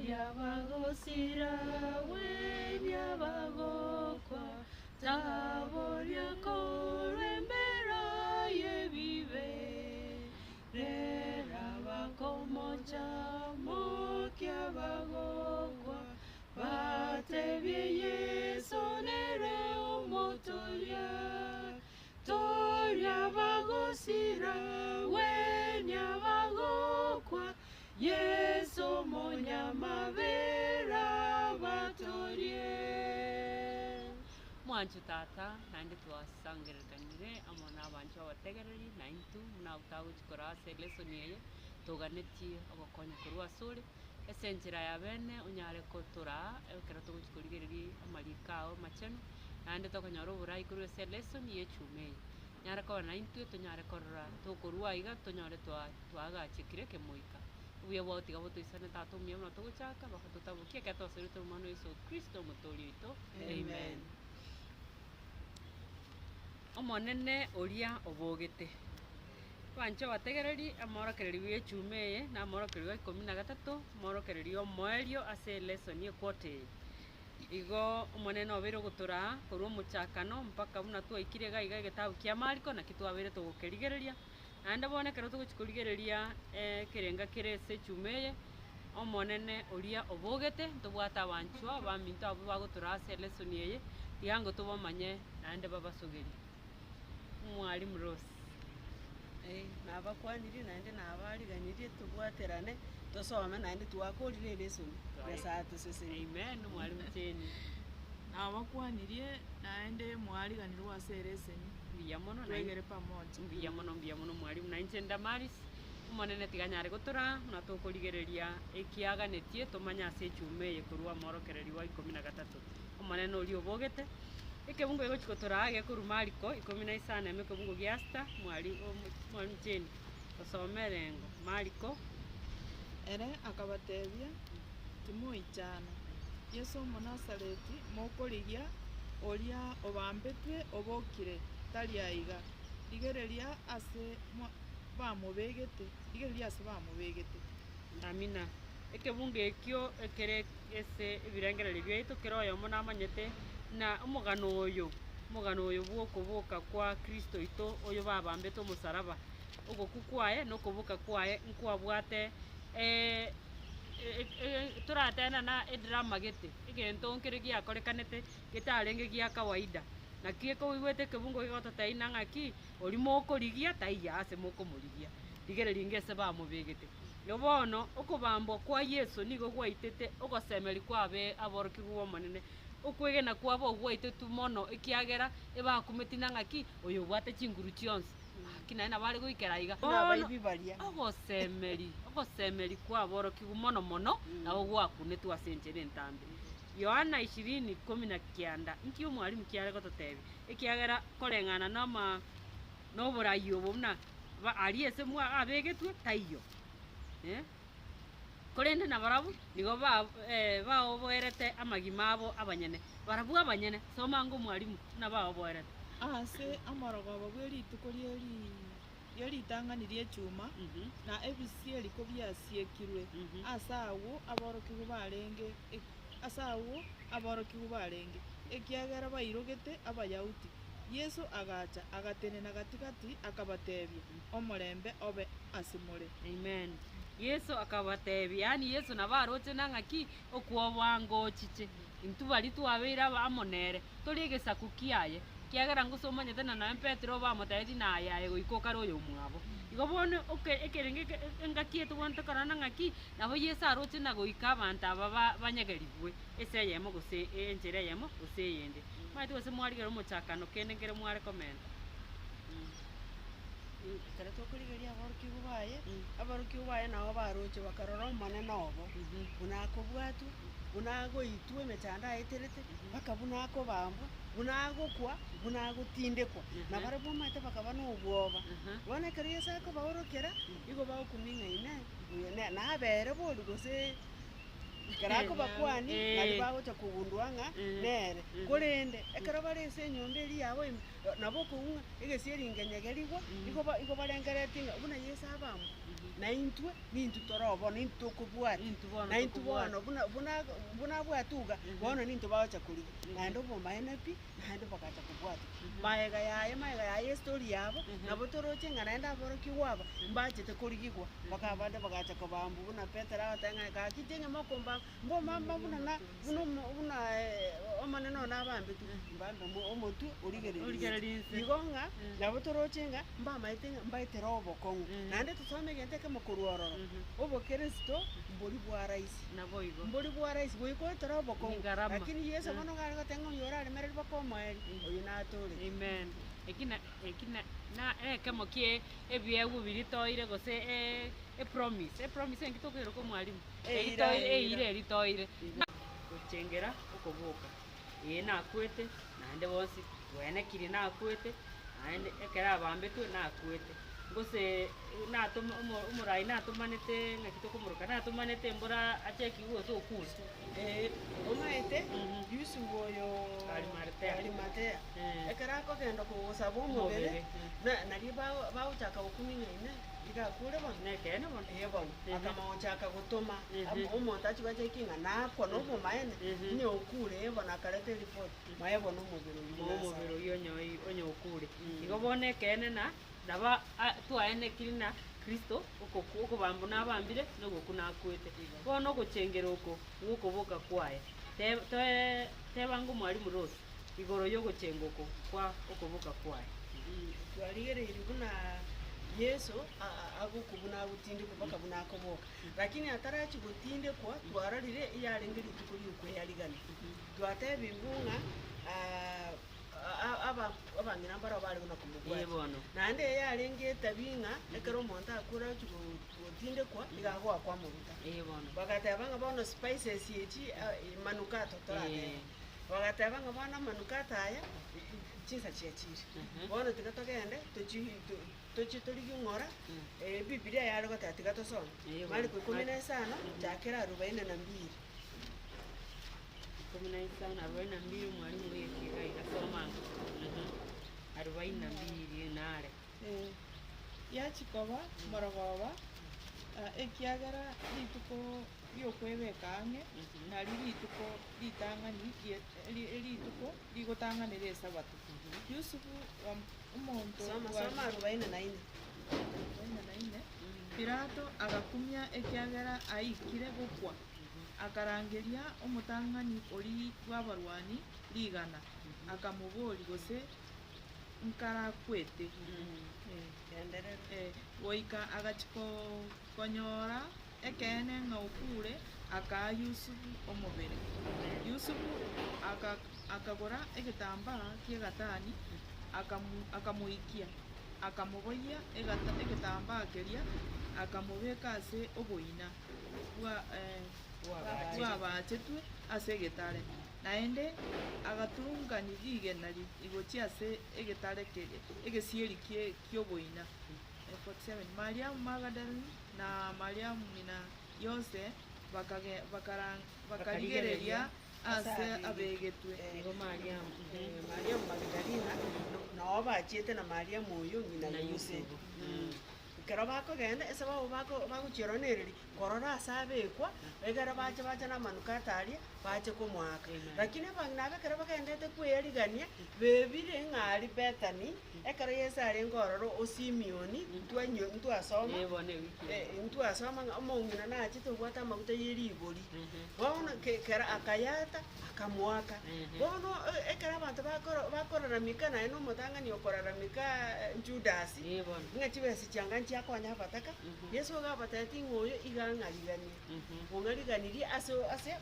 toria bagosira wenya bagokwa taboria korembera yebibe rera bakomocha mokia bagokwa batebye Yesu nere omotoria toria bagosira wenya bagokwa Yesu monyamabera batorie mwanchu tata nandi twasangerekanire amona abancho abategereri naintu nautago chikora lesson yeye toganetie ogokonya korwa sore esenjera ya bene unyare kotora ekero togochikorigereri amarikao macheno nandi tokonyora oborai korwa lesson ye chume nyara kora naintu tonyare korora tokorwa iga tonyore twagachikire kemoika uya boti gabo toisane tato miamna togochaka bakatotabukia katosirito mano Yesu Kristo motori ito amen. Omonene oria obogete bancho bategereri amorokereri bwe chumeye na amorokereri 13 morokereri omoerio ase lesson ye quote igo omonene obere gotora korwa omochakano mpaka buna twaikire gaiga getabu kia Mariko na kitwabere togokerigereria naende bonekero togochikorigereria kerenga kere ase chumeye omonene oria obogete tobwata abanchwa baminto abo bagotora ase lesson yeye tigango tobamanye naende babasogeri mwalimu Rose nabakwaniri naende nabariganirie tubwaterane tosome naende twakorire lesson yasate sese amen mwalimu Cheni nabakwanirie naende mwariganirwa ase lesson biyamono twegere pamoja biyamono mwalimu nainche Damaris omonene tiganyare gotora na tokorigereria ekiaganetie tomanya ase chumeye korwa morokereri wa 13 omonene oria obogete ekebungo egochikotora gekorwa Mariko 15 ekebungo giasta mwalimu Cheni osomerengo Mariko ere akabatebia timoichana Yesu omonasareti mokorigia oria obambetwe obokire tari aiga rigereria ase bamobegete amina ekebungo ekio ekere ase ebirengereri biaitu kero oyo monamanyete na omogano oyo bwokoboka kwa Kristo ito oyo babambete omosaraba ogoku kwaye nokoboka kwaye nkwabwate toratena na edrama gete egento nkere giakorekanete getarenge gia kawaida na kieko wigwete kebungo gigototeina ng'aki orimo okorigia taiya ase mokomorigia rigereri ngese bamobegete yobono okobambwa kwa Yesu nigo gwaitete ogosemeri kwabe aborokigwa omonene okwegena kwabo gwaitetu mono ekiagera ebakumetina ng'aki oyo bwate chinguru chionsi kinaena bari goikera iga ogosemeri kwaborokigwa mono nabo gwakunetwa asencheri entambe Yohana 20:19 nkio mwalimu kiare gototebi ekiagera koreng'ana noborai obo buna ari ase abegetwe taiyo korende na barabu nigo baoboerete amagima abo abanyene barabu abanyene somango mwalimu na baoboerete ase amorogobo bwe rituko rieritang'ani chuma na ebisi eriko biasiekirwe ase awo aborokigu barenge ekiagera bairogete abayahudi Yesu agacha agatenena gatigati akabatebia omorembe obe asimore amen Yesu akabatebia yani Yesu nabaroche nang'aki okwobango chiche intu bari twabeira bamonere tori egesaku kiaye kiagera ngusomanyete na Petero bamotedi na ayaye goikoka royo mwabo igo bono ekerenge engakietu bonto karana ng'aki nabo Yesu aroche na goika abantu aba banyegeribwe ese yemo gose enjere yemo gose yende maitu gose mwarigero omochakano kenengere mware komenda kare tokorigeria aborokigu baye nabo baroche bakarora omonene obo bunakobwatu bunagoitwa emechando aeterete mpaka bunakobambwa bunagokwa bunagotindekwa na bare bomaete bakaba nobwoba bona kare Yesu akobaorokera igo bagokuming'aine nabere bori gose karako bakwani nali bagocha kugundwa ng'a nere korende ekero bare ase enyomba eri yabo nabo kounga egesieri ngenyegerigwa igo barengereti ng'a buna Yesu abamu na intwe nintu torobo nintu tokobwati na intu bono buna bwatuga bono nintu bacha kuri naende obomaene pi naende bakacha kubwata maega ya story yabo nabo toroche ng'a naende aboroki gwaba mbachete kurigigwa bakabande bakacha kobambu buna Petero agotenga kakitenge mokomba mbo mama buna omaneno nabambe tu mbambe omotu origereri igonga nabo toroche ng'a mbamaite ng'a mbaitera obokongu naende tusome gente kama kuruororo obo Kristo mbori bwa raisi nabo igo mbori bwa raisi goikotera obokongu Ngarama. lakini Yesu bono gari gotenga oyora aremereri bakomoeri oyo natore amen ekina na kama kie ebiegu biritoire gose promise engitokero ko mwalimu eritoire gochengera okobuka nakwete naende bonsi wene kiri nakwete naende ekera abambetwe nakwete gose natuma umurai natumanete ngakitokumuruka natumanete mbora acheki gose okusa omaete Yusu oyo Arimatea ekera kogenda kugusaba omubere nari bauchaka gukuminyaine igakure bono nekene bono bono akamagochaka gutuma omonto achigacheki ng'a nakwa nobomaene inya okure bono akareta eripoti maye bono omobere oyo onyo okure igo bono ekene na daba twaenekiri na Kristo okobambu nabambire nogoku nakwete bono ogochengera oko gokoboka kwaye tebanga omwalimu Rose igoro yogochenga oko kwa okoboka kwaye twarigereiri buna Yesu agokubuna agutindikwa mpaka buna akoboka lakini atarachi gutindikwa twararire iyarenge rituko riukweyarigana twatebing'ung'a abang'ina mbaro bari buna kumugwati naende yarenge etabing'a ekero omonto akura gutindikwa igagwakwa moruta bagatebanga bono spices echi manukato torateba bagatebanga bono manukato aya chinsa chiachiri bono tiga togende tochi toriging'ora Biblia yare goteba tiga tosome Mariko 15 chakera 42 42 mwalimu yekiga igasomanga 42 nare yachikoba morogoba ekiagera rituko riokwebeka ang'e nari rituko ritang'ani rituko rigotang'anera esabato Yusufu omonto soma 44 Pilato agakumia ekiagera aikire gokwa akarangeria omotang'ani ori bw'abarwani rigana akamubori gose nkarakwete goika agachiko konyora ekene ng'a okure aka Yusufu omobere Yusufu akagora egetambaa kia gatani akamuikia akamuboyia egetambaa keria akamubeka ase oboina bwabachetwe ase egetare naende agatungani rigena igochi ase egetare egesieri kioboina 47 Mariamu Magdalene na Mariamu mina Yose bakarigereria ase abegetwe Mariamu Magdalena nao bachiete na Mariamu oyo ng'ina Yusufu kero bakogenda ase bagochieronereri korora ase abekwa egere bache na manukato aria bache komwaka lakini abang'ina abe ekero bagendete kweyarigania bebire ng'ari Bethany ekero Yesu arenge ororo o Simeon ntwasoma omong'ina nachete obwate amaguta ya erigori bono kera akayata akamwaka bono ekero abanto bakoraramika naye nomotang'ani okoraramika Judas ng'a chibesi chianga nchiakonya abataka Yesu ogabateti ng'oyo igang'arigania ong'ariganirie ase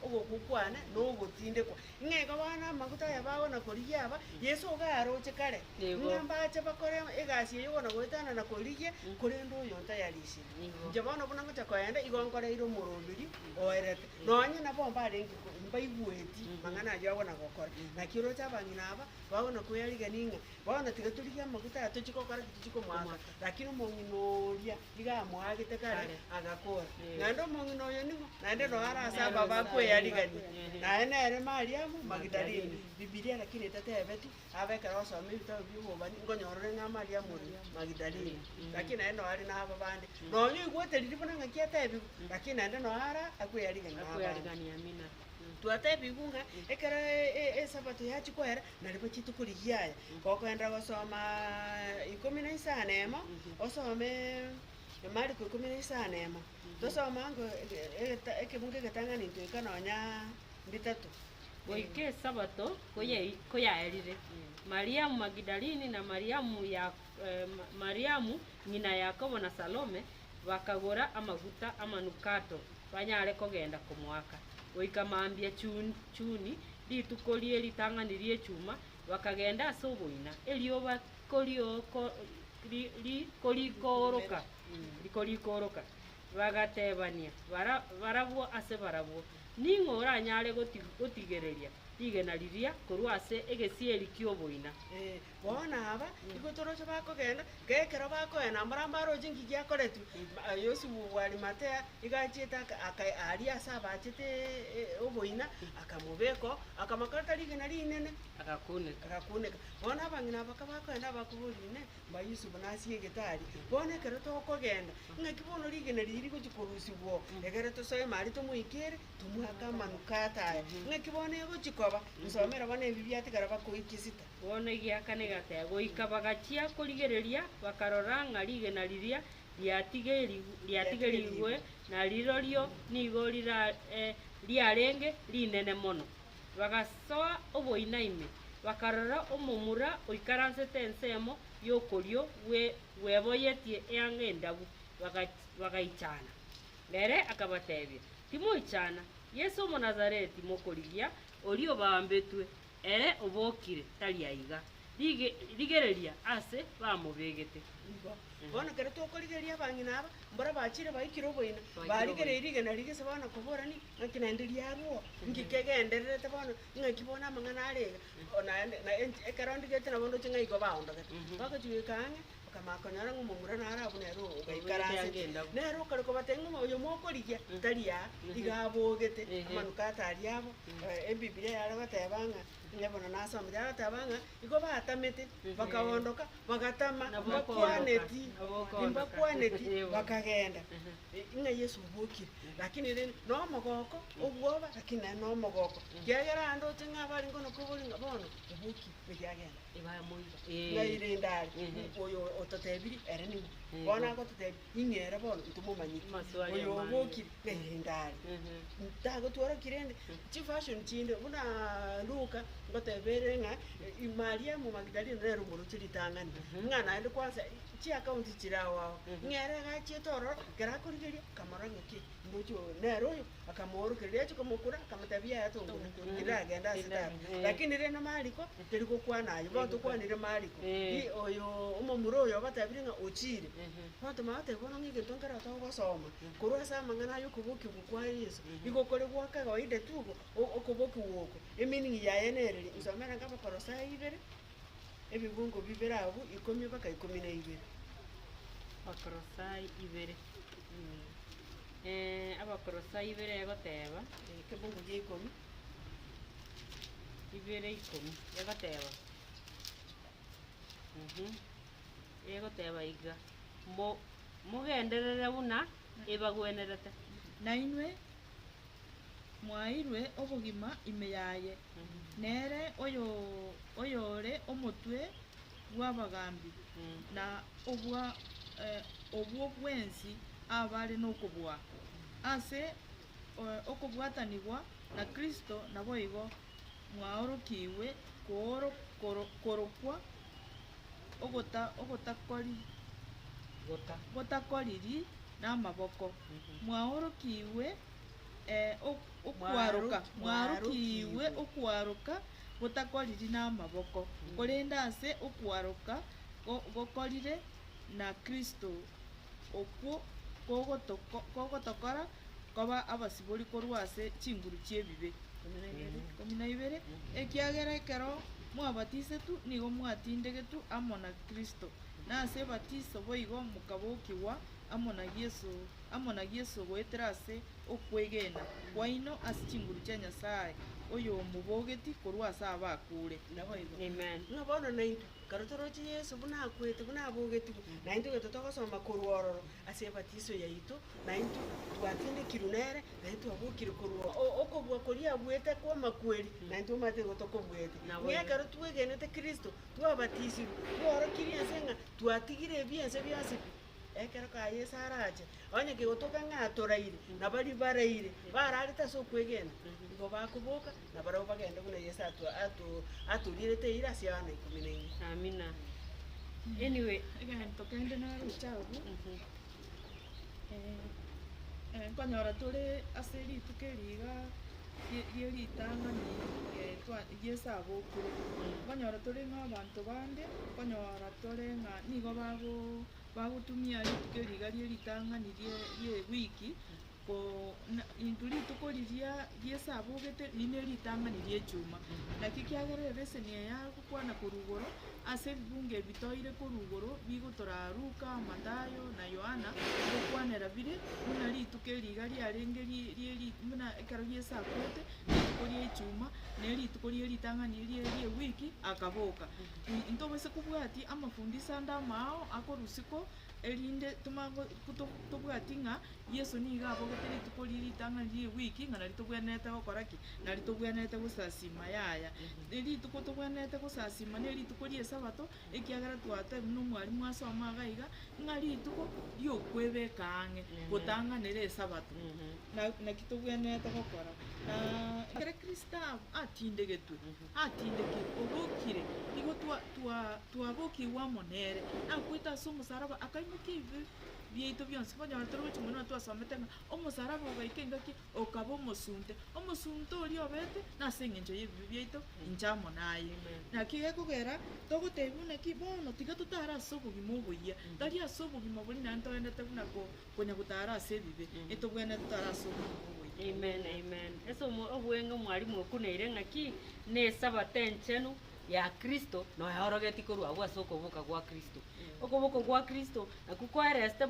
ogokukwana nogotindekwa ng'eko bono amaguta aya bagona korigia aba Yesu ogaroche kare ng'a mbache bakore egasi eyo gona goetana na korigia korende oyo ntayarisire inche bono buna ngocha koenda igo nkoreire omoromberi oerete nonya nabo mbarenge mbaigweti mang'ana ayo agona gokora naki roche abang'ina aba bagona kweyarigania ng'a bono tiga torigie amaguta aya tochigokora gituchikomwaka lakini omong'ina oria iga amwagete kare Kare. agakora Eh. naende omong'ina oyo nigo naende no arasaba bakweyarigania naye nere Mariamu Magdalene Bibilia lakini etatebeti abekera osoma ebitabo biobobani nkonyorore ng'a Mariamu oria Magdalene lakini naye no ari nabo bande nonyo igwete riri buna ng'aki atebigu lakini naende no ara akweyarigania abande akweyarigania amina. twatebigu ng'a ekero esabato yachikoera nari bachituko rigiaya gokoenda gosoma 11 osome Mariko 11 tosoma ngo ekebungu egetang'ani ntoika nonya bitatu Goika esabato koyaerire Mariamu Magdalini na Mariamu ng'ina Yakobo na Salome bakagora amaguta amanukato banyare kogenda kumwaka goika mambia chuni rituko rie ritang'ani rie chuma bakagenda ase oboina erioba rikorikoroka bagatebania barabwo ase barabwo ning'o oranyare gotigereria rigena riria korwa ase egesieri kia oboina boona aba igo toroche bakogenda gekero bakoena mbaramba roche ngiki akoretu Yosefu wa Arimatea igachiete aria ase abachete oboina akamobeko akamakareta rigena rinene agakuneka boona abang'ina baka bakoenda bakoborine mba Yusufu nasie egetari boona ekero tokogenda ng'aki bono rigena riri gochi korusibwo egere tosoe mari tomoikere tomwaka amanukata aya ng'aki boona egochikoba nsomera bono ebi biatigara bakoikisita bono egiakane gateba goika bagachia korigereria bakarora ng'a rigena riria riatigerigwe na rirorio nigo riarenge rinene mono bagasoa oboina ime bakarora omomura oikaransete ensemo yokorio weboyetie eang'a endabu bagaichana nere akabatebia timoichana Yesu omonazareti mokorigia orio bambetwe ere obokire tari aiga rigereria ase bamobegete bono kero tokorigeria abang'ina aba mbora bachire baikire oboina barigereria rigena rigese bono koborani ng'aki naende riarwo ngikegendererete bono ng'aki bono amang'ana arega ekero ndigete nabo ndoche ng'ai igo baondogete bagochigika ang'e bakamanyora ng'omomura naro abwo nero ogaikaranse nero okareka batenge oyo mokorigia tari aa iga abogete amanukata aria abo ebibilia yare bateba ng'a nyabona nasomire agateba ng'a igo batamete bakaondoka bagatama mbakwaneti bakagenda ng'a Yesu obokire lakini rende nomogoko obwoba lakini naye nomogoko kiagera ande oche ng'a bari ngono kobori ng'a bono obokire egiagenda ng'a irendari oyo ototebiri ere ning'o bono agototebi ing'ere bono ntomomanyiri oyo obokire erendari tagotwara kirende chifashion chinde buna Luka ngotebere ng'a Mariamu Magdalene nero moroche ritang'ani ng'a naende kwanza chiakaunti chirawago ng'ere gachiete ororo gerakorigeria kamora ng'aki ndocho nero oyo akamoorokereria echikomokura akamotebia yatonguna iragenda asitabu lakini reno Mariko teri gokwana ayo bono tokwanire Mariko oyo omomura oyo batebire ng'a ochire bono tomagotebi bono ng'ike ntongera togosoma korwa ase amang'ana ayo okobokigwa kwa Yesu igokore gwa kawaida tu okobokigwa oko emining yaye nereri nsomera nga Abakolosai 2 ebibungo 2 abwo 10 mpaka 12 Abakolosai 2 Abakolosai 2 egoteba ekebungo gia 10 2:10 egoteba egoteba iga mogenderere buna ebagwenerete nainwe mwairwe obogima ime yaye nere oyore omotwe bw'abagambi na obwo bwensi abare n'okobwa ase okobwatanibwa na Kristo nabo igo mwaorokiwe korokwa gotakoriri n'amaboko mwaorokiwe okwaruka gotakoriri n'amaboko korenda ase okwaruka gokorire na Kristo okwo kogotokora koba abasibori korwa ase chinguru chi'ebibe 12 ekiagera ekero mwabatisetu nigo mwatindegetu amo na Kristo nase ebatiso boigo mokabokiwa amo na Yesu goetera ase okwegena kwaino ase chinguru chia Nyasaye oyo omobogeti korwa ase abakure. Naboigo. Amen. Ng'a bono nainto karotorochi Yesu buna akwete buna abogetiwe nainto geto togosoma korwa ororo ase ebatiso yaito nainto twatindikirwe nere nainto abokire korwa okobua koria abwete kwa makweri nainto omate gotokobwete Naboigo. ng'a karo twegenete Kristo twabatisirwe tworokirie ense ng'a twatigire ebiense bionsi ekero ka Yesu arache onye kegotoka ng'a atoraire nabari baraire bararete ase okwegena igo bakoboka na barabo bagende buna Yesu aturierete ira ase Yohana 14. Amina. Anyway, egento kende narocha abwo mhm, nkonyora tore ase rituko eriga rie ritang'ani Yesu abokire nkonyora tore ng'a abanto bande nkonyora tore ng'a nigo bagotumia rituko eriga rie ritang'ani rie ewiki into rituko riria Yesu abogete rine ritang'ani rie echuma naki kiagera ebeseni eya gokwana korwa igoro ase ebibunge bitoire korwa igoro bigotora Luka, Matayo na Yohana gokwanera bire buna rituko eriga riarenge buna ekero Yesu akwete rituko rie echuma na erituko rie ritang'ani rie ewiki akaboka. Ntobose kobwati amafundisho ande amao akorusiko erinde tobwati ng'a Yesu niga abogete rituko rie ritang'ani rie ewiki ng'a nari tobwenerete gokora ki nari tobwenerete gosasima yaya rituko tobwenerete gosasima na rituko rie esabato ekiagera twatebia buna omwarimu asoma iga iga ng'a rituko riokwebeka ang'e gotang'anera esabato naki tobwenerete gokora ekero Kristo atindegetwe obokire igo twabokiwe amo nere akwete ase omosaraba akaimokia ibe byaito bionsi bonyora tore gochi mono twasomete ng'a omosaraba ogaika engaki okaba omosunte oria obete nase eng'encho ya ebibe byaito inche amo naye naki gekogera togotebi buna ki bono tiga totara ase obogima oboyia tari ase obogima bori naende toendete buna konya gotara ase ebibe etobwenete totara ase obogima oboyia. amen, amen. Ese obwenge mwarimu okuneire ng'aki na esabato enchenu ya Kristo noyorogeti korwa abwo ase okoboka gwa Kristo okoboko gwa Kristo nakukwaereste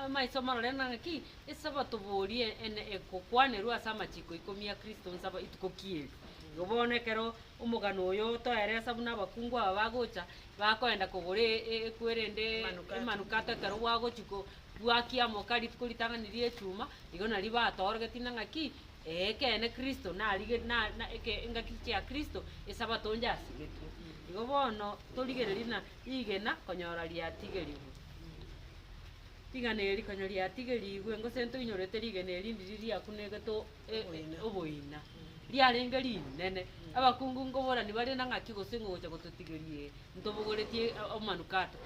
maiso marore ng'aki esabato borie ekokwanerwa ase amachiko 10 ya Kristo nsaba itukokieri igo bono ekero omogano oyo toeresa buna abakungu aba bagocha bakoenda kogora ekwerende emanukato ekero gwagochiko bwakiamoka rituko ritang'ani rie echuma igo nari batorogeti ng'aki ekene Kristo narige engaki chia Kristo esabato njasigetwe igo bono torigereri na igena konyora riatigeriwe igana eri konyora riatigeriwe ngosento inyorete rigena erindi ririaku negeto oboina riarenge rinene abakungu ngoborani bari na ng'aki gose ngocha gototigerie ntobogoretie omanukato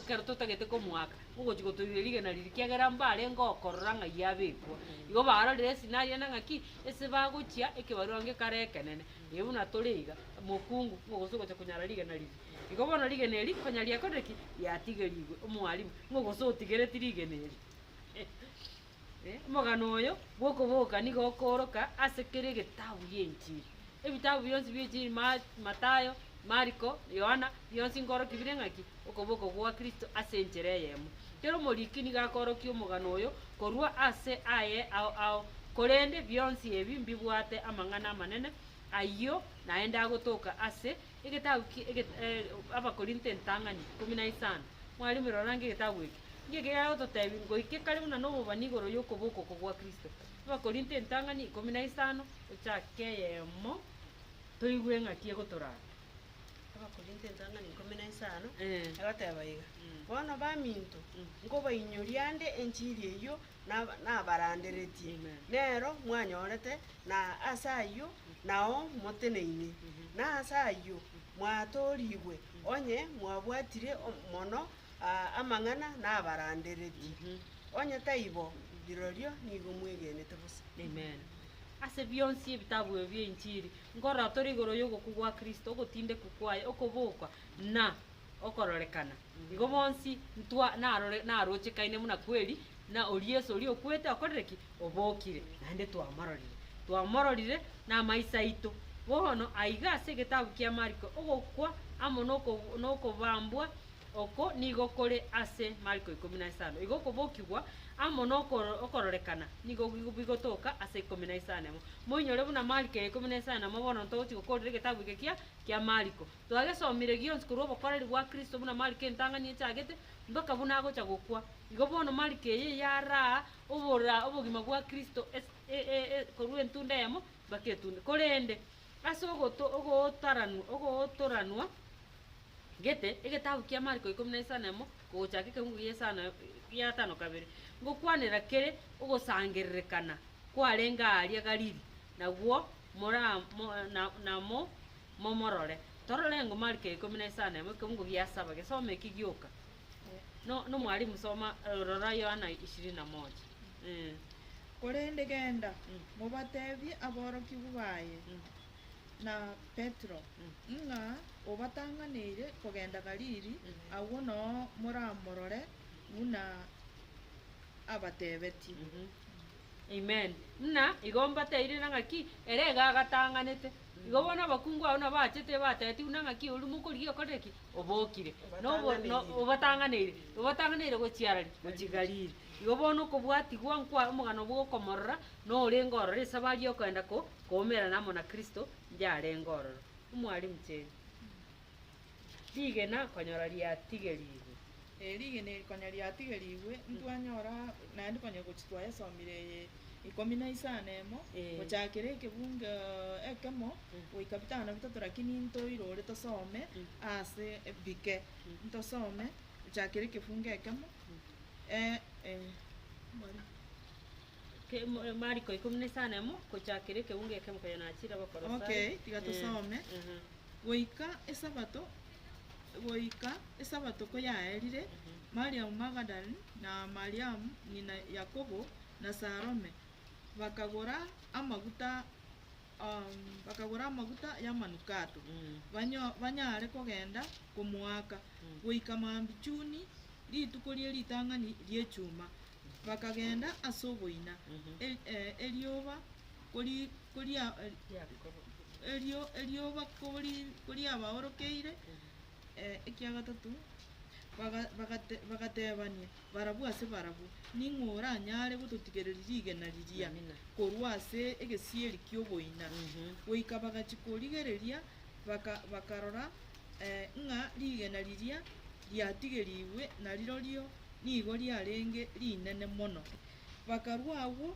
kero totagete komwaka ngochi gototigerie rigena riri kiagera mbare ngokorora ng'a yabekwa igo barorire esinaria na ng'aki ase bagochia ekebarua ngekare ekenene igo buna toriga mokungu ngogose gocha konyara rigena riri igo bono rigena eri konya riakoreki riatigeriwe omwarimu ngogose otigereti rigena eri omogano oyo gwokoboka nigo okoroka ase kere egetabu gia enchiri ebitabu bionsi bia enchiri Matayo, Mariko, Yohana bionsi nkoroki bire ng'aki okoboko gwa Kristo ase enchera eyemo kero omoriki niga akorokia omogano oyo korwa ase aye ao korende bionsi ebi mbibwate amang'ana amanene ayio naende agotoka ase egetabu abakorinto entang'ani 15 mwarimu rorange egetabu eki ngegera ototebi ngoike kare buna nobobani igoro yokoboko gwa Kristo abakorinto entang'ani 15 ochake eyemo toigure ng'aki egotorara abakorinto entang'ani 15 agoteba iga bono baminto nkobainyori ande enchiri eyio nabaranderetie nero mwanyorete na ase ayio nao moteneine na ase ayio mwatorigwe onye mwabwatire mono amang'ana nabaranderetie onye taibo rirorio nigo mwegenete busa. Amen. Ase bionsi ebitabu ebio bia enchiri ngora tori igoro yogoku gwa Kristo ogotinde kukwaye okobokwa na okororekana igo bonsi ntwa naroche kaine muna kweri na Yesu ori okwete akorereki obokire naende twamororire na maisa ito bono aiga ase egetabu kia Mariko ogokwa amo nokobambwa oko nigo kore ase Mariko 15 igo kobokigwa amo no okororekana nigo bigotoka ase 15 moinyore buna Mariko 15 bono ntogochi gokorera egetabu eke kia Mariko twagesomire gionsi korwa obokoreri bwa Kristo buna Mariko entang'ani echagete mpaka buna agocha gokwa igo bono Mariko eye yara obogima bwa Kristo korwa entunda yamo mpaka etunde korende ase ogotoranwa gete egetabu kia Mariko 15 gochaka ekeungu giesana gia 5 kabere ngokwanera kere ogosangererekana kwarenga aria Galili nagwo momorore torore ngo Mariko 15 ekeungu gia 7 gesome iki gioka no mwalimu soma rora Yohana 21 korende genda mubatebie aborokigu baye na Petro nga obatang'anire kogenda Galili agwo no moramorore buna abatebeti. Amen. Muna igomba teire nangaki erega agatang'anete igo bona abakungu ao nabachete bateti nangaki ori mukorigia okoreki obokire no obatang'anire gochiarari gochigalili igo bona okobwatigwa nkwa omogano bwokomorora no orenga ororo esabari okoenda koomera namo na Kristo yarenga ororo omwalimu cheri rigena konyora riatigeriwe rigena konya riatigeriwe ntwanyora naende konya gochitwaya somire 15 gochakera ekebunga ekemo goika 5 lakini ntoirore tosome ase bike ntosome gochakera ekefunga ekemo Mariko 15 gochakera ekeunga ekemo konya nachira bakorosa okay tiga tosome goika esabato ko yaerire Mariamu Magdalene na Mariamu nyina Yakobo na Salome bakagora amaguta ya manukato banyare kogenda kumwaka goika mambichuni rituko rie ritang'ani riechuma bakagenda ase oboina erioba kori abaorokeire ekia gatatu bagatebania barabu ase barabu ning'ora anyare gototigereri rigena riria korwa ase egesieri kia oboina goika bagachikorigereria bakarora ng'a rigena riria riatigeriwe narirorio nigo riarenge rinene mono bakarwa agwo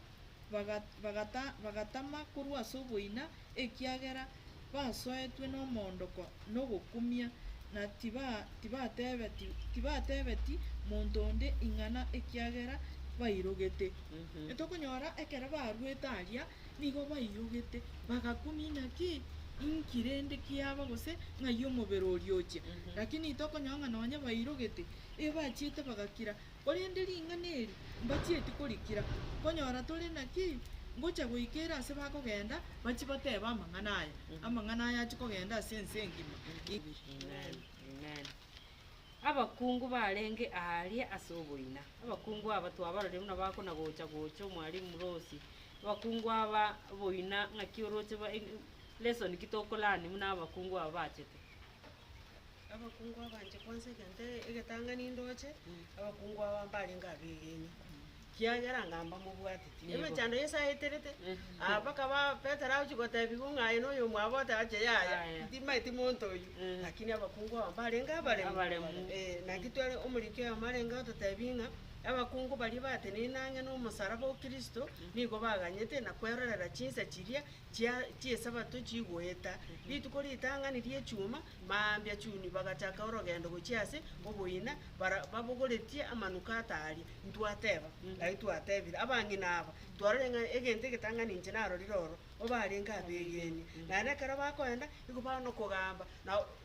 bagatama korwa ase oboina ekiagera basoetwe n'omondoko nogokumia na tibatebeti monto onde ing'ana ekiagera bairogete etokonyora ekero barwete aria nigo bairogete bagakumia naki inkirende kiaba gose ng'ai omobere orioche lakini tokonyora nonya bairogete bachiete bagakira orende ring'ana eri mbachieti korikira konyora tore naki ngocha goikera ase bakogenda bachi bateba amang'ana aya achikogenda ase ense engima. Amen. Abakungu barenge aria ase oboina abakungu aba twabarore buna bakona gocha omwalimu Rosi abakungu aba boina ng'aki oroche lesson kitokolani muna abakungu aba bachete abakungu abanje kwanza egetang'ani ndoche abakungu aba mbarenga abegeni kiagera ngamba mubwatiti emechando yesaeterete bakaba Petero auchikotebigu ng'aye noyo mwabote ache yaya timaiti monto oyu lakini abakungu aba mbarenga abaremu nakitware omorikio amarenga totebing'a abakungu bari batenenang'e n'omosaraba o Kristo nigo baganyete na kwerorera chinsa chiria chiesabato chigoeta rituko ritang'ani riechuma mambia chuni bagachaka orogendo gochia ase oboina babogoretie amanukato aria ntwateba nai twatebire abang'ina aba twaroreng'a egento egetang'ani inche narorire oro obarenga abegeni naende ekero bakoenda igo bana okogamba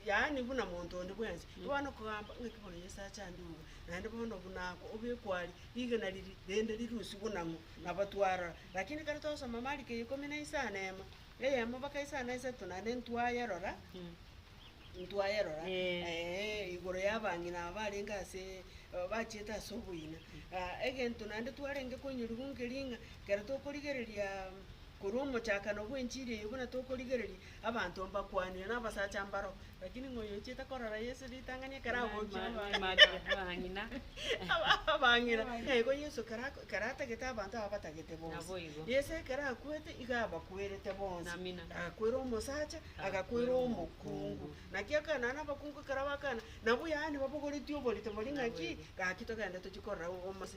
yaani buna monto onde bwensi bana okogamba ng'aki bono Yesu achandiuga naende bono bunako obekwari rigena riri rende rirusi bunang'u nabatwarora lakini kero tosoma Mariko 15 eyemo mpaka 3 naende ntwayerora igoro yabang'ina barenga ase bachiete ase oboina egento naende twarenge konyorigu nkering'a kero tokorigereria kuri omochakano bwa enchiri eyo buna tokorigereria abanto mbakwanire na abasacha mbaro lakini ngoyo chita korora Yesu ritangania kara gokira bang'ina abang'ira ego Yesu karatagete abantu abatagete bonse Nabo igo. Yesu kara akwete igaba kwerete bonse Amina. agakwera omosacha agakwera omokungu nakia kana nabakungu karabakana nabo yani babogoretio borite moring'aki gakito genda tochikorora omose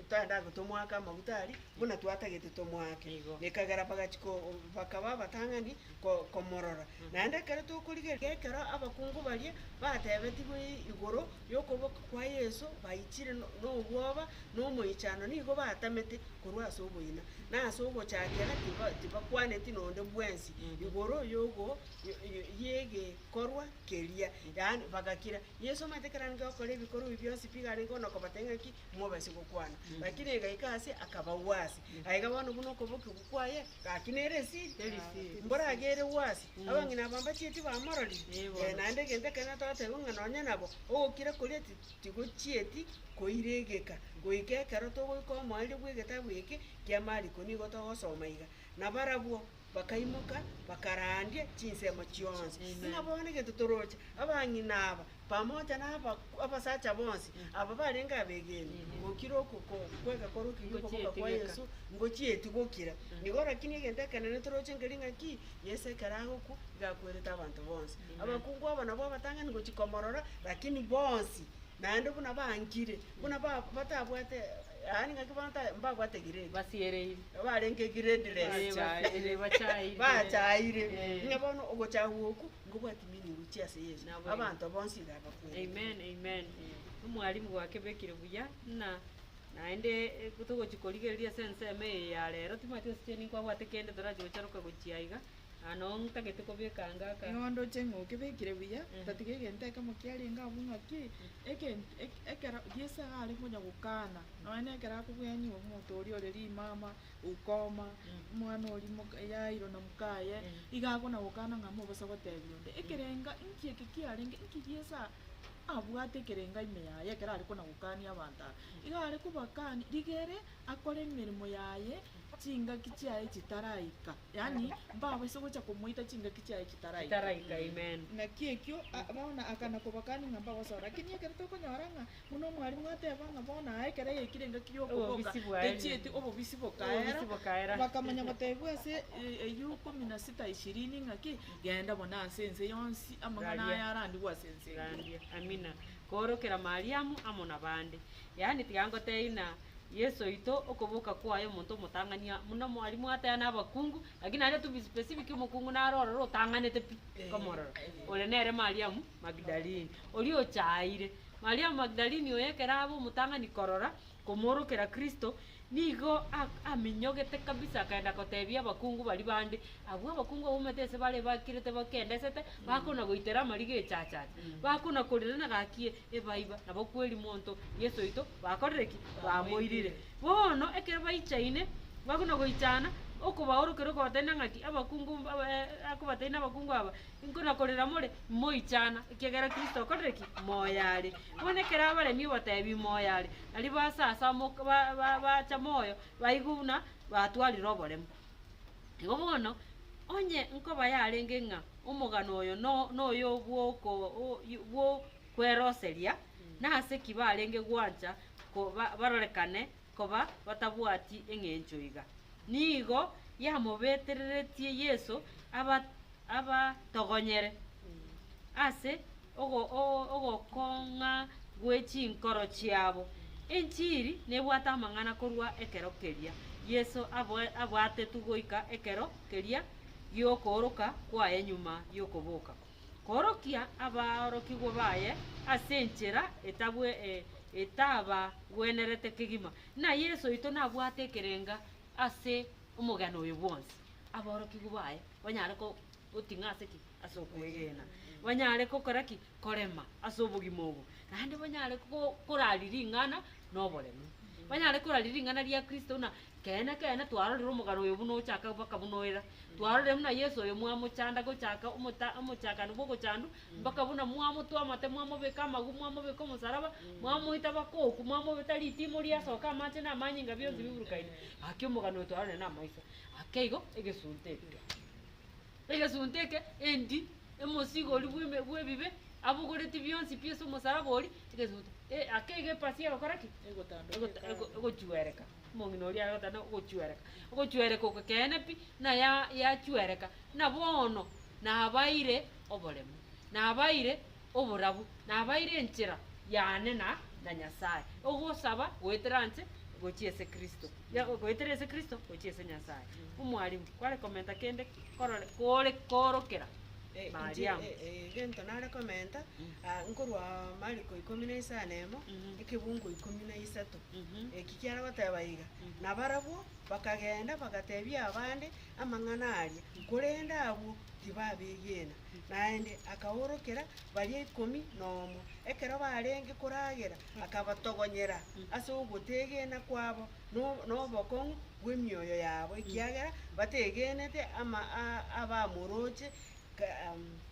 tanda gotomwaka amagutari buna twatagete tomwake Igo. nekagara bagachiko bakaba batang'ani komorora naende kare tokorigeria ekero abakungu baria batebetigwe igoro yokoboko kwa Yesu baichire n'obwoba n'omoichano nigo batamete korwa ase oboina na ase ogochakera tibakwaneti nonde bwensi igoro yogo yege korwa keria yani bagakira Yesu matekeranga okore ebikoro byonsi bigarengo no kobatengaki mwobasi gokwana lakini gaikasi akabawasi aiga bano buno koboki gukwaye gakineresi mbora agere wasi abangina bamba chieti bamorori naende gende kana tate ng'anonya nabo ogokira koria tigochieti koiregeka goikekero togoika mwali bwegetabu eke kia Mariko nigo togosoma iga na barabwo bakaimuka bakarandie chinsemo chionse ngabone getutoroche abang'ina aba pamoja na abasacha bonse aba barenga abegeni gokiro kwega koroki yuko kwa Yesu ngochieti gokira nigo lakini egente kanene toroche ngeringa Yesu karago ku gakwereta abantu bonse abakungu aba nabo batanga ngochikomorora lakini bonse naende buna bangire buna batabwate yani ngakibanta mbagwate giredi basierei barenge giredi less bachaire ngabona ogochahuoku ngobwati mini ruchia se Yesu abantu bonsi gabakwe amen umwalimu gwake bekire buya na naende kutogochikorigereria sense eme ya rero timatio sicheni kwa gwate kende torachocharoka gochiaiga anong tagete kobekanga ka ngondo chengo kebekire buya tatige gente kama kialinga bung'aki ekera Yesu ari kunya gukana noene ekera kubwenyi omuntu ori oreri mama ukoma mwana ori yairo na mukaye igakona gukana ngamo basa gotebionde ekerenga inki kialinga inki Yesu abwate kerenga ime yaye ekera ari kuna gukania abantu igare kubakani rigere akore emirimo yaye chinga kichiaye chitaraika yani mbaba isogocha kumuita chinga kichiaye chitaraika amen na kiekyo baona akana kubakani ngamba wasora lakini ekero tokonyoranga muno mwalimu atebanga bona aikere yekirenga kiyokoboka techieti obobisi bokaera bakamanya batebu ase eyu 16:20 ngaki genda bona sense yonsi amangana yarandi gwa sense amina korokera Mariamu amona bande yani tigangoteina Yesu ito okoboka kwayo muntu mutangania muno mwalimu atana abakungu lakini ale tu specific mukungu na roro tanganete pi komororo ole nere Mariamu Magdalene oli ochaire Mariamu Magdalene oyekera abo mutangani korora komorokera Kristo nigo aminyogete kabisa kaenda kotebia abakungu bali bande abo abakungu ometese bale bakirete bakendesete bakona goitera marige chacha bakona korera gakie ebaiba nabo kweli monto Yesu ito bakorereki bamoirire bono ekere baichaine bakona goichana okubaorokero kotena ngaki abakungu akubatena abakungu aba inkona korera more moichana kigera Kristo korereki moyare bonekera abaremi batebi moyare ali basasa bacha moyo baiguna batwalira oboremo igo bono onye nko bayarenge ng'a omogano oyo no yo bwo kweroseria nase kibarenge gwancha ko barorekane koba batabwati eng'encho iga nigo yamobetereretie Yesu aba togonyere ase ogokonga gwechi nkoro chiabo enchiri nebwata amang'ana korwa ekero keria Yesu abwate tugoika ekero keria yokoroka kwaye nyuma yokoboka korokia abarokigwo baye ase enchera etabwe etaba gwenerete kigima na Yesu ito nabwate kerenga ase omogano oyo bwonsi aborokigwo baye banyare ko utinga ase ki ase okwegena banyare kokoraki korema ase obogima obo naende banyare korariring'ana noboremu banyare korariring'ana ria Kristo na kena twarorera omogano oyo buno ochaka mpaka bunoera twarorera muna Yesu oyo mwamochanda gochaka omochakano bwogochandu mpaka buna mwamotwamate mwamobeka amagu mwamobeka omusaraba mwamoita bakoku mwamobeta ritimo riasoka amache na amanyinga bionsi biburukaine aki omogano oyo twarorera na amaiso keigo egesunteke egesunteke endi emosigori bwebibe abugoreti bionsi piesa omosalaba ori egesunte akeiga epasi egokora ki egochwereka mong'ina oria agotana ogochwereka okakene pi na yachwereka na bono nabaire oboremu nabaire oborabu nabaire enchera yane na nyasaye ogosaba goetera nse gochia ase kristo goetera ase kristo gochia ase nyasaye omwarimu kware komenta kende korokera Mariamu gento nare komenta nkorwa Mariko 15 ekebungo 13 eki kiara goteba iga nabarabwo bakagenda bagatebia abande amang'ana aria korenda abo tibabegena naende akaorokera bari 11 ekero barenge koragera akabatogonyera ase ogotegena kwabo nobokong'u bw'emioyo yabo ekiagera bategenete abamoroche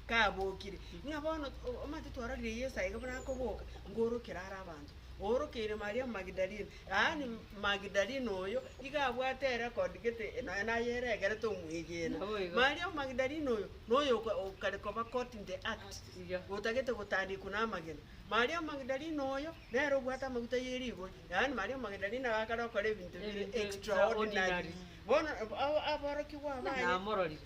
kabokire ng'a bono omate twarorire Yesu aiga buna akoboka ngorokera ara abanto orokeire Maria Magdalene yaani Magdalene oyo iga abwate record gete nayeregere tomwigena Maria Magdalene oyo noyo okareko bakoti in the act gotagete gotandikwa n'amagena Maria Magdalene oyo nero obwata amaguta y'erigo yaani Maria Magdalene agakara okora ebintu bire extraordinary bono aborokigwa abaye namororire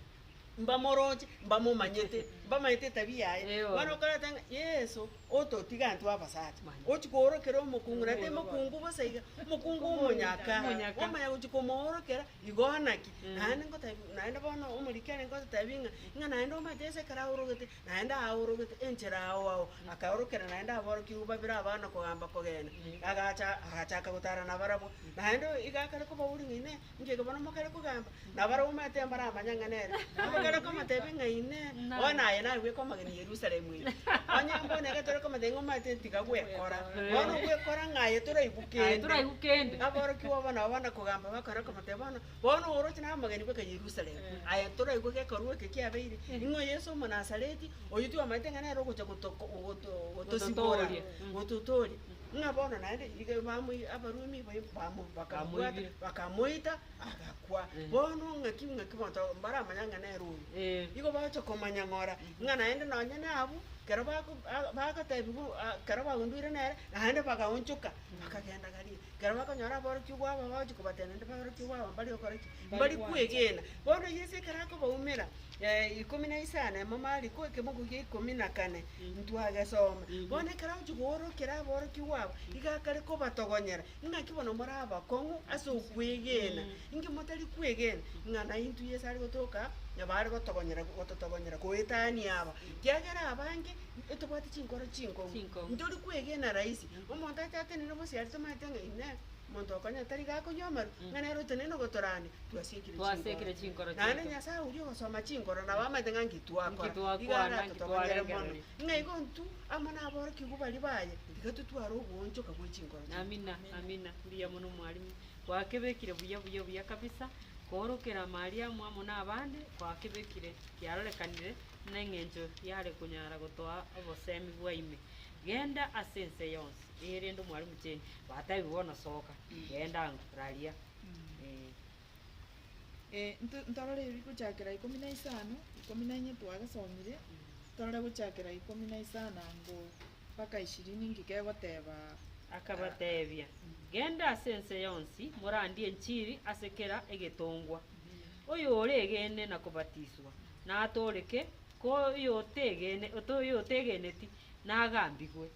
mbamoroche mbamomanyete mbamaite tabia yaye bono okoratanga Yesu ototiga antu abasacha ochikorokera omokungu nate mokungu basaiga mokungu omonyaka omanya gochikomorokera igonaki naende bono omorikere ngotabinga ng'a naende omatese karaorogete naende aorogete enchera ao akaorokera naende aborokigu babire abana kogamba kogenda agachaka gotara nabarabo naende igakare kobauri ng'ine ngeke bono mokare kogamba nabarabo mate mbara amanyanga nere mokare komatebi ng'ine bona aye nawe komageni Yerusalemu onyambo negatore komatengo mate tiga gwekora bono gwekora ng'aye turaigukende aborokiwa bana kogamba bakara komate bono oroche na amageni beka Yerusalemu aye turaiguke korwe kekiabeire ingo Yesu omonasareti oyutu amate ng'ane rogocha gotosibora gototori ng'a bono naende iga bamu abarumi bamu bakamuita agakwa bono ng'aki bonto mbara amanyanga nero igo bacho komanya ng'ora ng'a naende nonye nabo kero bagotebigu kero bagundwire nere naende bagaunchuka bakagenda gari kero bakonyora aborokiwa abo bagochikobatena nende aborokiwa abo mbari okoreki mbari kwegena bono Yesu ekero akobaumera 15 Mariko ekemogo gia 14 ntwagesoma bono ekero ochigorokera aborokiwa abo igakare kobatogonyera ng'aki bono muri abakong'u ase okwegena inge motari kwegena ng'a naintu Yesu ari gotoka nyabari gototogonyera goetania aba kiagera abange etobwati chinkoro chinkong'u ntori kwegena rahisi omonto atatene nobosiari tomate ng'ine monto okonya tari gakonyomaru ng'anero teneno gotorani twasekire chinkoro nane Nyasaye uri ogosoma chinkoro nabamate ng'a ngitwakora igara totogonyere mono ng'a igo ntu amo naborokigu bari baye iga tutwara obwonchoka bwa chinkoro amina mbuya mono mwarimu gwakebekire buya kabisa korokera Mariamu amo n'abande gwakebekire kiarorekanire n'eng'encho yare kunyara gotoa obosemi bwaime genda ase ense yonsi erende omwarimu cheni batabibona soka genda raria ntorore gochakera 15 twagasomire torore gochakera 15 ngo mpaka 20 ngikegoteba akabatebia genda ase ense yonsi morandie enchiri asekera egetongwa oyo oregene na kubatiswa natoreke koyo otegeneti nagambigwe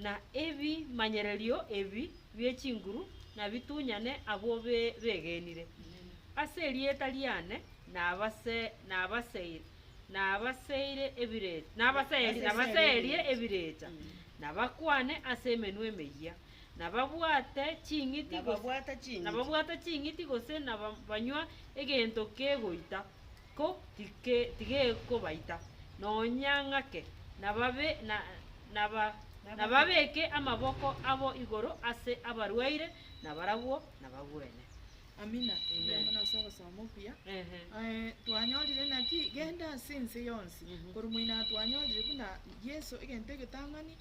na ebi manyererio ebi byechinguru na bitunyane abo begenire ase erieta liane nabaseire ebireta nabakwane ase emenu emeyia nababwata ching'iti gose nabanywa egento kegoita ko tigekobaita nonya ng'ake nababeke amaboko abo igoro ase abarwaire nabarabwo nababwene amina muna sogo somukuya twanyorire naki genda sinse yonsi korumwina twanyorire buna Yesu egente getangani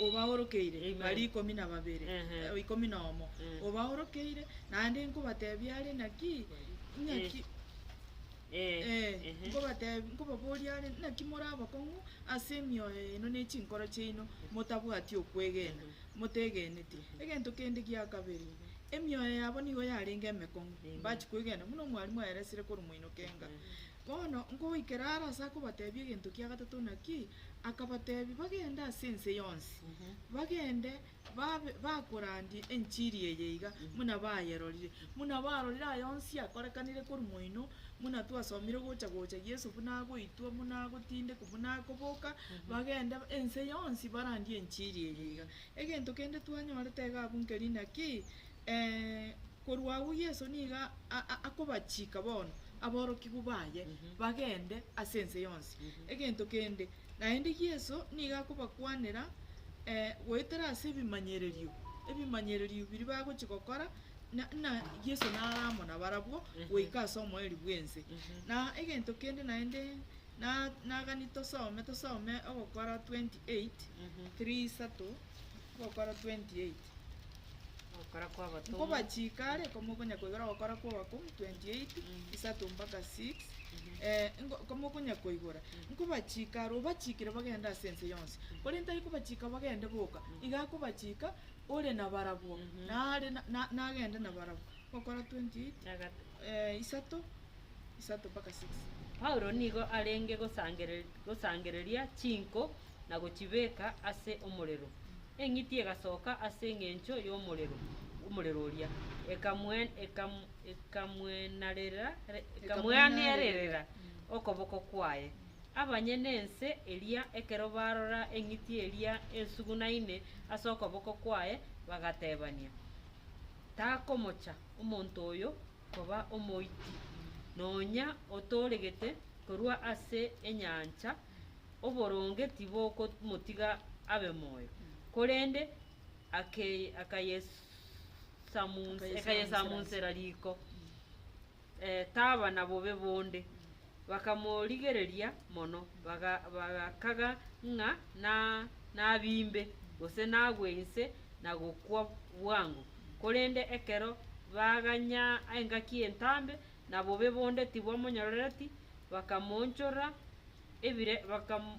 obaorokeire bari 12 11 obaorokeire nande nkubatebiare naki ngobatebi ngobaboria are naki morabakong'u ase emioyo eno na echinkoro chiaino motabwati okwegena motegeneti egento kende gia kabere emioyo yabo nigo yarenge emekong'u bachi kwegena muno mwarimu aeresire korwa moinokenga bono ngoikera ara ase akobatebia egento kia gatato naki akabatebi bagende ase ense yonsi bagende bakorandie enchiri eye iga muna bayerorire muna barorire ayonsi akorekanire korwa moino muna twasomire gocha Yesu buna agoitwa muna agotindeka buna akoboka bagende ense yonsi barandie enchiri eye iga egento kende twanyorete iga abwo nkeri naki korwa agwo Yesu niga akobachika bono aborokigu baye bagende ase ense yonsi egento kende naende Yesu niga akobakwanera goetera ase ebimanyererio biri bagochi gokora na Yesu naramona barabwo goika ase omoeri bwense na egento kende naende nagani tosome ogokora 28 3 sato ogokora 28 nkobachikare komokonya koigora gokora kwabako 28 isato mpaka 6 komokonya koigora nkobachikare obachikire bagenda ase ense yonsi kore ntai kobachika bagende boka iga kobachika ore na barabwo nagende na barabwo gokora 28 isato mpaka 6 Paulo nigo arenge gosangereria chinko na gochibeka ase omorero eng'iti egasoka ase eng'encho ya omorero oria ekamweanierera okoboko kwaye abanyene ense eria ekero barora eng'iti eria ensugunaine ase okoboko kwaye bagatebania takomocha omonto oyo koba omoiti nonya otoregete korwa ase enyancha oboronge tibokomotiga abe moyo korende akayesamunsera riko taba na bobe bonde bakamorigereria mono bagakaga ng'a nabimbe gose nagwense na gokwa bwangu korende ekero baganya engaki entambe na bobe bonde tibwamonyorereti bakamonchora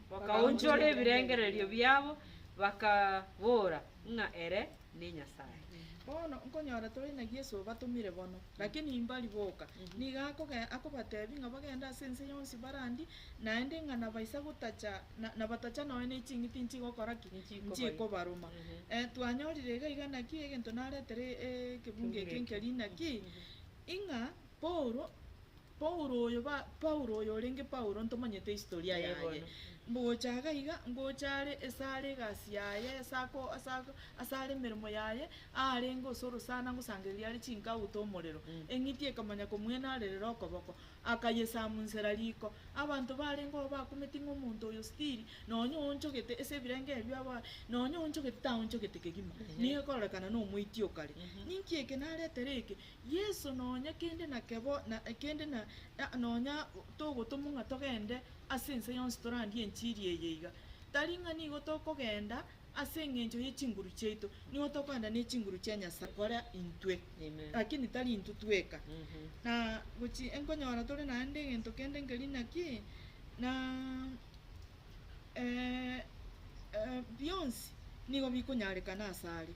bakaonchora ebirengererio byabo bakabora ng'a ere ni Nyasaye bono nkonyora tore na Yesu batumire bono lakini imbali boka niga akobatebi ng'a bagenda ase ense yonsi barandi naende ng'a nabaisa gotacha na batacha nawe na eching'iti nchigokoraki nchikobaruma twanyorire iga naki egento naretere ekebunge eke nkeri naki ing'a Paulo oyo orenge Paulo ntomanyete historia yaye mbochaga iga ngochare esare gasi yaye asare emeremo yaye arenge osoro sana ngosangereria ari chinka auta omorero eng'iti ekamanya komwenarerera okoboko akayesamunsera riko abanto barengo bakometi ng'omonto oyo stiri nonya onchogete ase ebirenge ebio aba nonya onchogete taonchogete kegima nigo ekororekana na omoiti okare ninki eke naretere eke Yesu nonya kende na kebo na kende na nonya togotoma ng'a togende ase ense yonsi torandie enchiri eye iga tari ng'a nigo tokogenda ase eng'encho ya echinguru chiaito nigo tokogenda na echinguru chia Nyasaye kora intwe lakini tari intwe tweka na gochi enkonyora tore naende egento kende nkeri naki na bionsi nigo bikonyarekana asare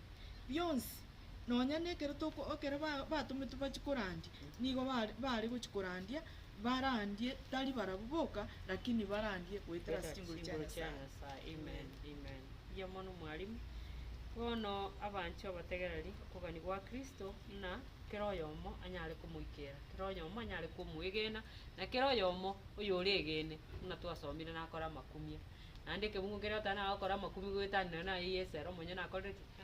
bionsi nonya nekero okero batumetwe bachikorandi nigo bari gochikorandia barandie tari barabuboka lakini barandie goetera chinguru chia Nyasaye amen ya mono mwalimu bono abancho abategereri okogani gwa Kristo na kero yomo anyare kumuikera kero yomo anyare kumwegena na kero yomo oyo oregene na twasomire nakora makumia nande kebungu kero tana akora makumi gwetana na yesero monye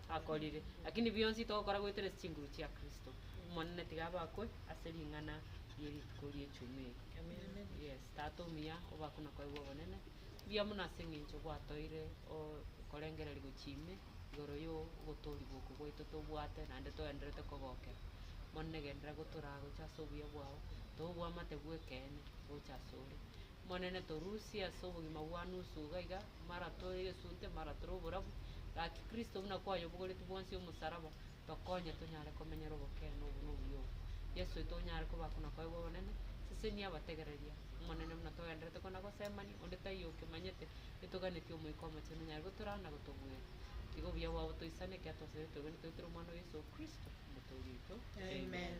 akorire lakini bionsi tokora gwetera chinguru chia Kristo monne tigaba akwe aseringana yeri korie chume yes tatomia obakuna kwa ibo bonene bia muna sengincho gwatoire o korengereri gochime igoro yo gotori boko goito tobwate nande toenderete kogoke monne gendera gotorago chasobia bwao tobwa mate bwekene gochasore monene torusi asobogima bwanu sugaiga mara toire sunte mara troborabu laki Kristo muna kwayo bogore tubonsi omusaraba tokonye tonyare komenyera obokene obuno Yesu itonyare kobakuna kwa ibo bonene sese ni abategereria monene muna twagenderete kona gocemania onde taiyuke manyete nituganĩtie ũmũiko matino nyarĩ gũtũrana gũtũgwĩra tigo bia wao tũisane kia twasere tũgani twĩtĩrwo mwana wa Yesu Kristo mũtũũri witũ Amen.